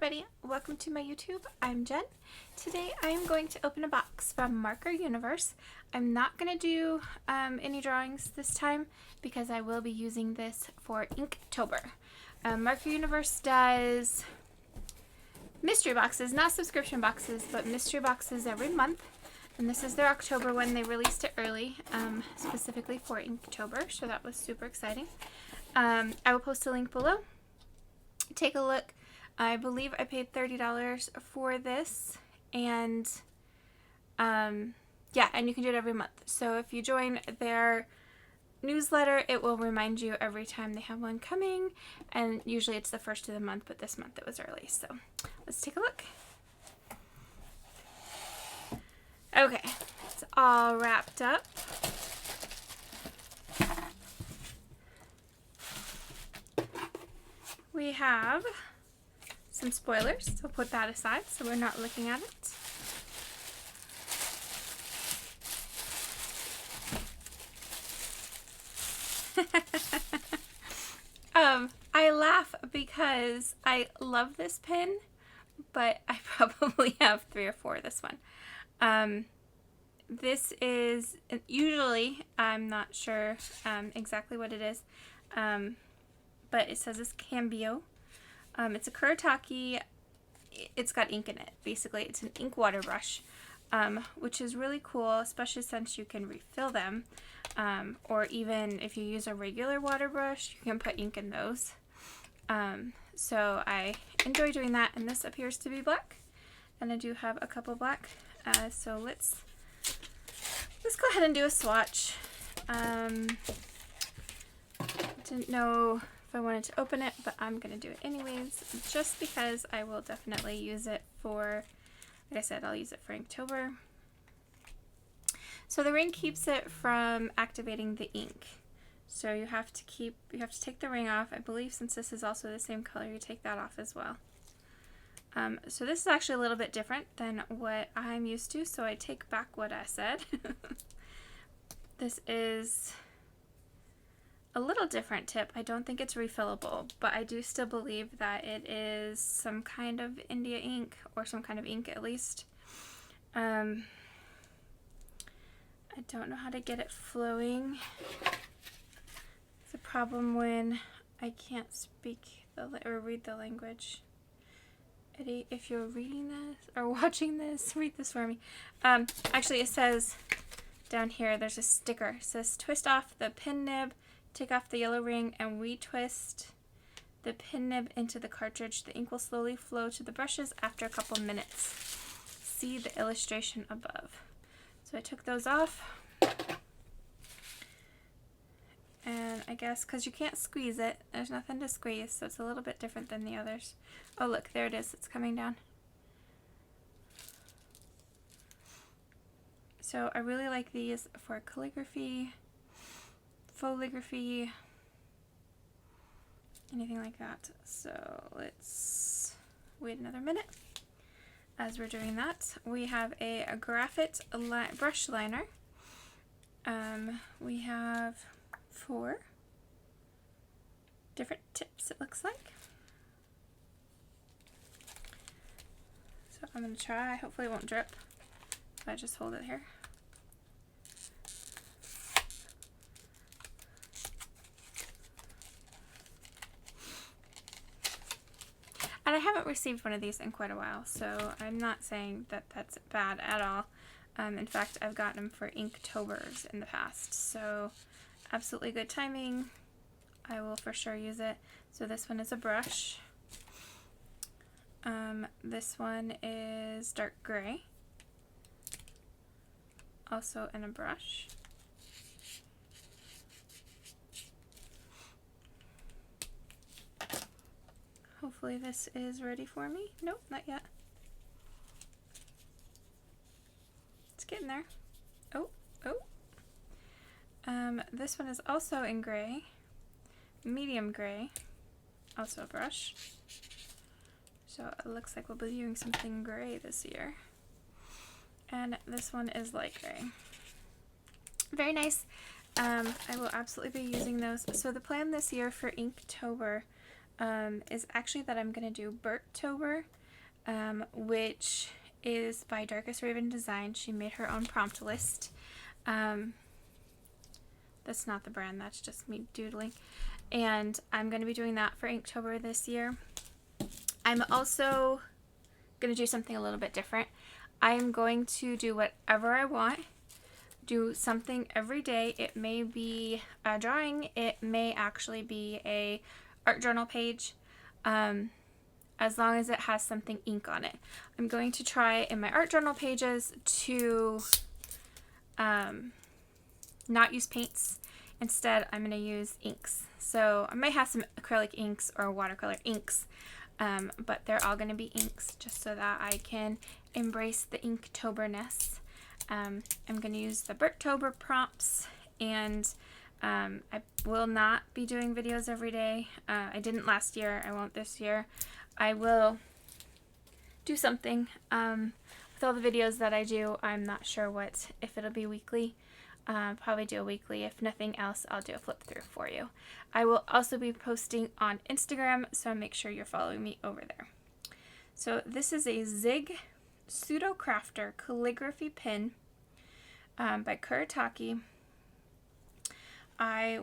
everybody, welcome to my YouTube. I'm Jen. Today I am going to open a box from Marker Universe. I'm not going to do any drawings this time because I will be using this for Inktober. Marker Universe does mystery boxes, not subscription boxes, but mystery boxes every month. And this is their October one. They released it early, specifically for Inktober, so that was super exciting. I will post a link below. Take a look. I believe I paid $30 for this, and yeah, and you can do it every month. So if you join their newsletter, it will remind you every time they have one coming, and usually it's the first of the month, but this month it was early. So let's take a look. Okay, it's all wrapped up. We have some spoilers, so put that aside so we're not looking at it. I laugh because I love this pin, but I probably have 3 or 4 of this one. This is, usually, I'm not sure exactly what it is, but it says it's Cambio. It's a Kuretake. It's got ink in it. Basically, it's an ink water brush, which is really cool, especially since you can refill them. Or even if you use a regular water brush, you can put ink in those. So I enjoy doing that, and this appears to be black. And I do have a couple black. So let's go ahead and do a swatch. Didn't know if I wanted to open it, but I'm going to do it anyways, just because I will definitely use it for, like I said, I'll use it for Inktober. So the ring keeps it from activating the ink. So you have to take the ring off. I believe since this is also the same color, you take that off as well. So this is actually a little bit different than what I'm used to, so I take back what I said. This is a little different tip. I don't think it's refillable, but I do still believe that it is some kind of India ink, or some kind of ink at least. I don't know how to get it flowing. It's a problem when I can't speak or read the language. Eddie, if you're reading this or watching this, read this for me. Actually, it says down here, there's a sticker. It says, twist off the pin nib, take off the yellow ring, and retwist the pin nib into the cartridge. The ink will slowly flow to the brushes after a couple minutes. See the illustration above. So I took those off. And I guess because you can't squeeze it, there's nothing to squeeze, so it's a little bit different than the others. Oh look, there it is, it's coming down. So I really like these for calligraphy, foligraphy, anything like that. So let's wait another minute. As we're doing that, we have a graphite brush liner. We have 4 different tips, it looks like. So I'm going to try, hopefully it won't drip if I just hold it here. And I haven't received one of these in quite a while, so I'm not saying that that's bad at all. In fact, I've gotten them for Inktobers in the past, so absolutely good timing. I will for sure use it. So this one is a brush. This one is dark gray, also in a brush. Hopefully this is ready for me. Nope, not yet. It's getting there. Oh. This one is also in gray, medium gray, also a brush. So it looks like we'll be doing something gray this year. And this one is light gray. Very nice. I will absolutely be using those. So the plan this year for Inktober, is actually that I'm going to do Inktober, which is by Darkest Raven Design. She made her own prompt list. That's not the brand, that's just me doodling. And I'm going to be doing that for Inktober this year. I'm also going to do something a little bit different. I'm going to do whatever I want. Do something every day. It may be a drawing. It may actually be a art journal page. As long as it has something ink on it. I'm going to try in my art journal pages to not use paints. Instead, I'm going to use inks. So I may have some acrylic inks or watercolor inks, but they're all going to be inks just so that I can embrace the Inktober-ness. I'm going to use the Inktober prompts, and I will not be doing videos every day. I didn't last year. I won't this year. I will do something. With all the videos that I do, I'm not sure if it'll be weekly. Probably do a weekly. If nothing else, I'll do a flip through for you. I will also be posting on Instagram, so make sure you're following me over there. So this is a Zig Pseudo Crafter calligraphy pin by Kuretake. I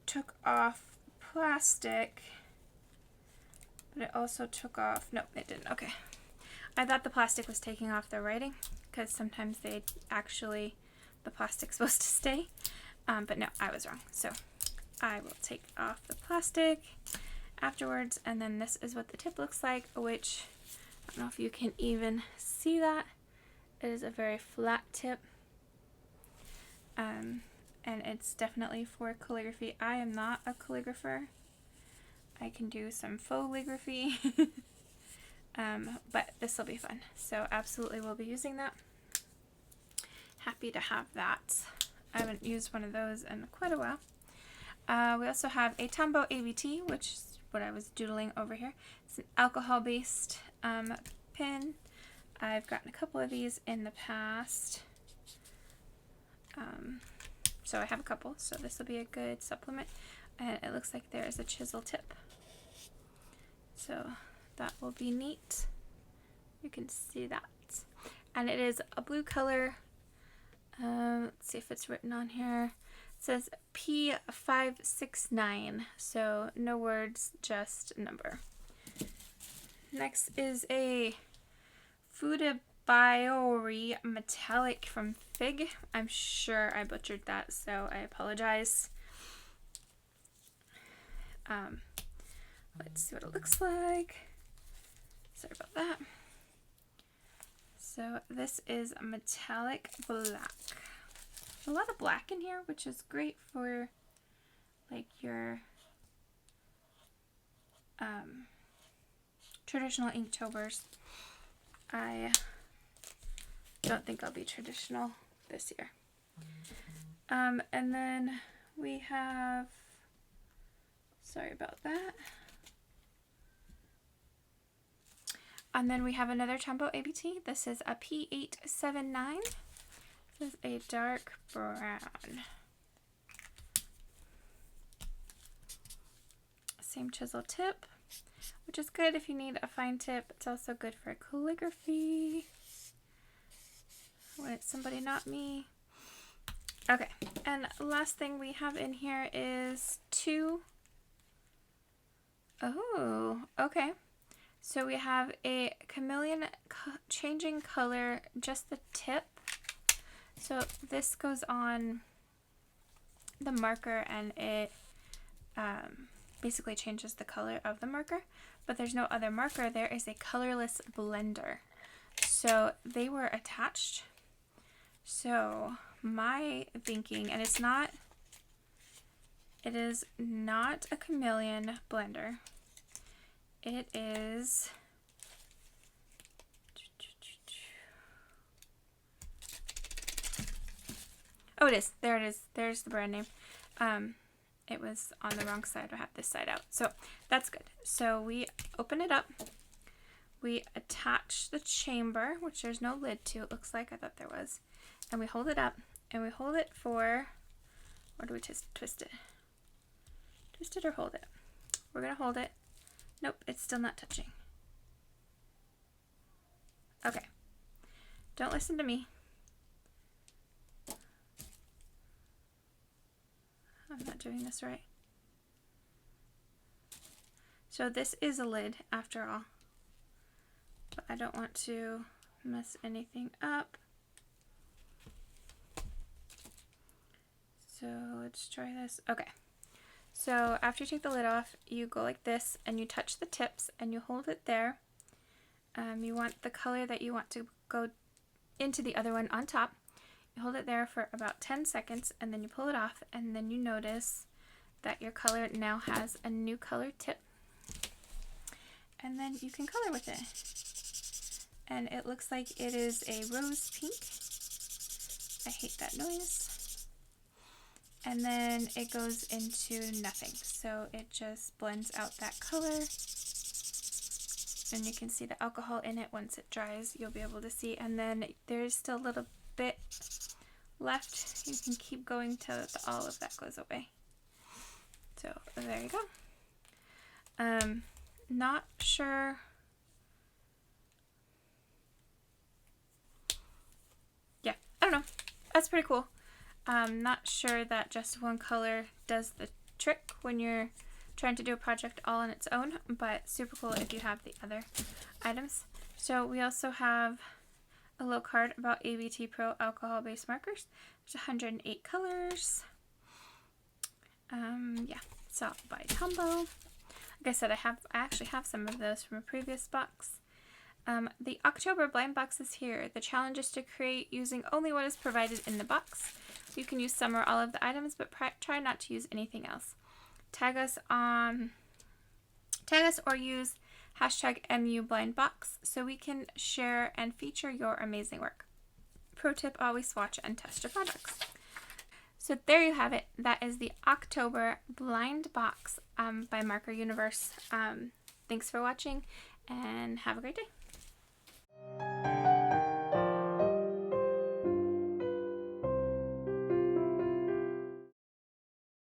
took off plastic, but it also took off, no, it didn't, okay. I thought the plastic was taking off the writing, because sometimes they actually, the plastic's supposed to stay, but no, I was wrong. So I will take off the plastic afterwards, and then this is what the tip looks like, which I don't know if you can even see that. It is a very flat tip, and it's definitely for calligraphy. I am not a calligrapher. I can do some faux calligraphy, but this will be fun. So absolutely we'll be using that. Happy to have that. I haven't used one of those in quite a while. We also have a Tombow ABT, which is what I was doodling over here. It's an alcohol-based pin. I've gotten a couple of these in the past. So I have a couple, so this will be a good supplement. And it looks like there is a chisel tip. So that will be neat. You can see that. And it is a blue color. Let's see if it's written on here. It says P569. So no words, just number. Next is a Fudebiori metallic from Fig. I'm sure I butchered that, so I apologize. Let's see what it looks like. Sorry about that. So this is metallic black. A lot of black in here, which is great for like your traditional Inktobers. I don't think I'll be traditional this year. And then we have, sorry about that. And then we have another Tombow ABT. This is a P879. This is a dark brown. Same chisel tip, which is good if you need a fine tip. It's also good for calligraphy when it's somebody not me. Okay, and last thing we have in here is oh, okay. So we have a chameleon changing color, just the tip. So this goes on the marker, and it basically changes the color of the marker, but there's no other marker. There is a colorless blender. So they were attached. So my thinking, and it is not a chameleon blender. It is, oh, it is. There it is. There's the brand name. It was on the wrong side. I have this side out. So that's good. So we open it up. We attach the chamber, which there's no lid to, it looks like. I thought there was. And we hold it up. And we hold it for, or do we twist it? Twist it or hold it? We're going to hold it. Nope, it's still not touching. Okay. Don't listen to me. I'm not doing this right. So this is a lid after all, but I don't want to mess anything up. So let's try this. Okay. So after you take the lid off, you go like this and you touch the tips and you hold it there. You want the color that you want to go into the other one on top. You hold it there for about 10 seconds and then you pull it off, and then you notice that your color now has a new color tip. And then you can color with it. And it looks like it is a rose pink. I hate that noise. And then it goes into nothing. So it just blends out that color. And you can see the alcohol in it. Once it dries, you'll be able to see. And then there's still a little bit left. You can keep going till all of that goes away. So there you go. Not sure. Yeah, I don't know. That's pretty cool. Not sure that just one color does the trick when you're trying to do a project all on its own, but super cool if you have the other items. So we also have a little card about ABT Pro alcohol-based markers. There's 108 colors. Yeah, so by combo. Like I said, I actually have some of those from a previous box. The October blind box is here. The challenge is to create using only what is provided in the box. You can use some or all of the items, but try not to use anything else. Tag us or use #MUBlindBox so we can share and feature your amazing work. Pro tip, always swatch and test your products. So there you have it. That is the October blind box by Marker Universe. Thanks for watching and have a great day.